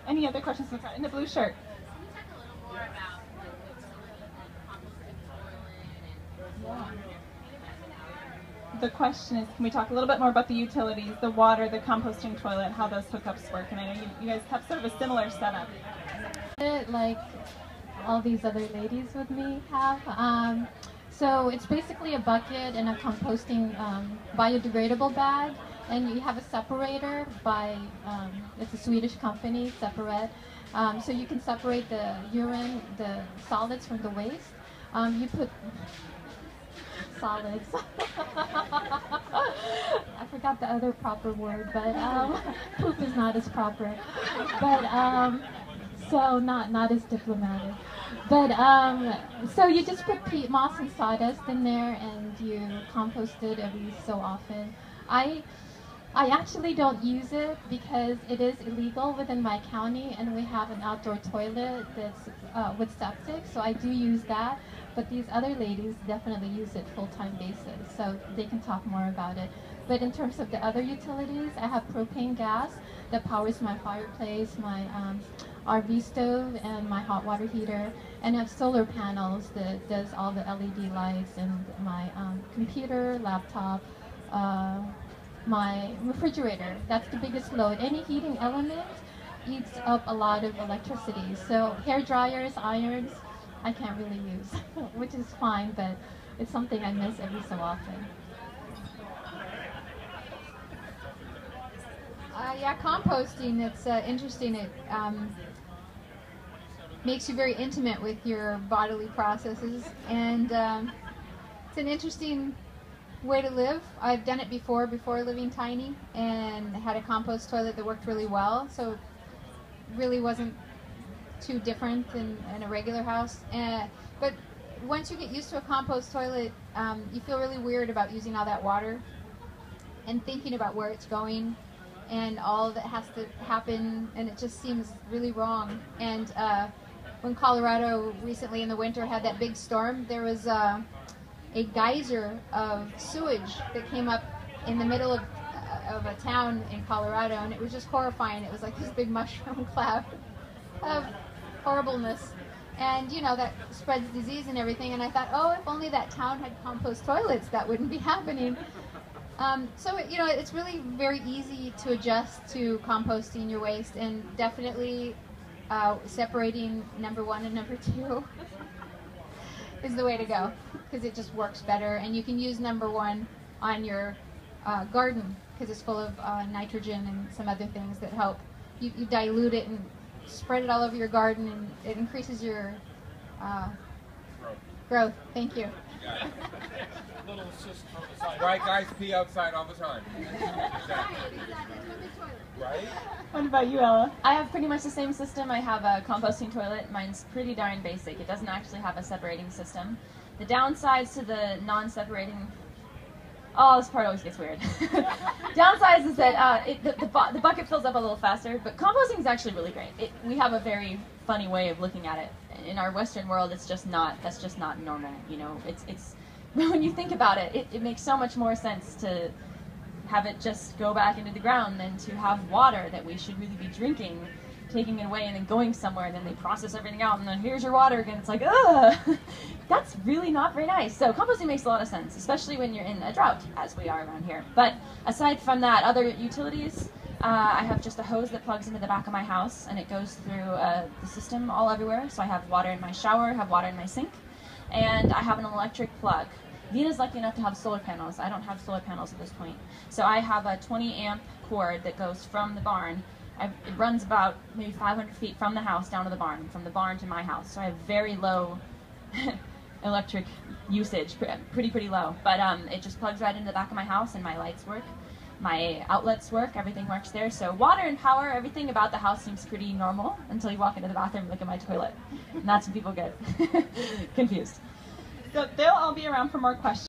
Any other questions in the blue shirt? The question is, can we talk a little bit more about the utilities, the water, the composting toilet, how those hookups work? And I know you guys have sort of a similar setup. Like all these other ladies with me have. So it's basically a bucket and a composting biodegradable bag, and you have a separator by, it's a Swedish company, Separate. So you can separate the urine, the solids from the waste. You put solids. I forgot the other proper word, but poop is not as proper. But so not as diplomatic. But so you just put peat moss and sawdust in there, and you compost it every so often. I actually don't use it because it is illegal within my county, and we have an outdoor toilet that's with septic, so I do use that. But these other ladies definitely use it full-time basis, so they can talk more about it. But in terms of the other utilities, I have propane gas that powers my fireplace, my RV stove, and my hot water heater, and I have solar panels that does all the LED lights, and my computer, laptop, my refrigerator. That's the biggest load. Any heating element eats up a lot of electricity. So hair dryers, irons, I can't really use, which is fine, but it's something I miss every so often. Yeah, composting, it's interesting. It makes you very intimate with your bodily processes, and it's an interesting way to live. I've done it before living tiny, and had a compost toilet that worked really well, so it really wasn't too different than in a regular house. But once you get used to a compost toilet, you feel really weird about using all that water and thinking about where it's going and all that has to happen, and it just seems really wrong. And when Colorado recently in the winter had that big storm, there was a geyser of sewage that came up in the middle of a town in Colorado, and it was just horrifying. It was like this big mushroom cloud of horribleness, and you know, that spreads disease and everything. And I thought, oh, if only that town had compost toilets, that wouldn't be happening. So you know, it's really very easy to adjust to composting your waste, and definitely separating number 1 and number 2 is the way to go, because it just works better. And you can use number 1 on your garden, because it's full of nitrogen and some other things that help. You dilute it and spread it all over your garden, and it increases your growth. Thank you. White guys pee outside all the time. Right? What about you, Ella? I have pretty much the same system. I have a composting toilet. Mine's pretty darn basic. It doesn't actually have a separating system. The downsides to the non-separating... Oh, this part always gets weird. Downsides is that the bucket fills up a little faster, but composting is actually really great. We have a very funny way of looking at it. In our Western world, that's just not normal. You know, it's when you think about it, it makes so much more sense to have it just go back into the ground than to have water that we should really be drinking, taking it away and then going somewhere, and then they process everything out, and then here's your water again. It's like, ugh, that's really not very nice. So composting makes a lot of sense, especially when you're in a drought, as we are around here. But aside from that, other utilities, I have just a hose that plugs into the back of my house, and it goes through the system all everywhere. So I have water in my shower, have water in my sink, and I have an electric plug. Vina's lucky enough to have solar panels. I don't have solar panels at this point. So I have a 20 amp cord that goes from the barn. It runs about maybe 500 feet from the house down to the barn, from the barn to my house. So I have very low electric usage, pretty low. But it just plugs right into the back of my house, and my lights work, my outlets work, everything works there. So water and power, everything about the house seems pretty normal until you walk into the bathroom and look at my toilet. And that's when people get confused. So they'll all be around for more questions.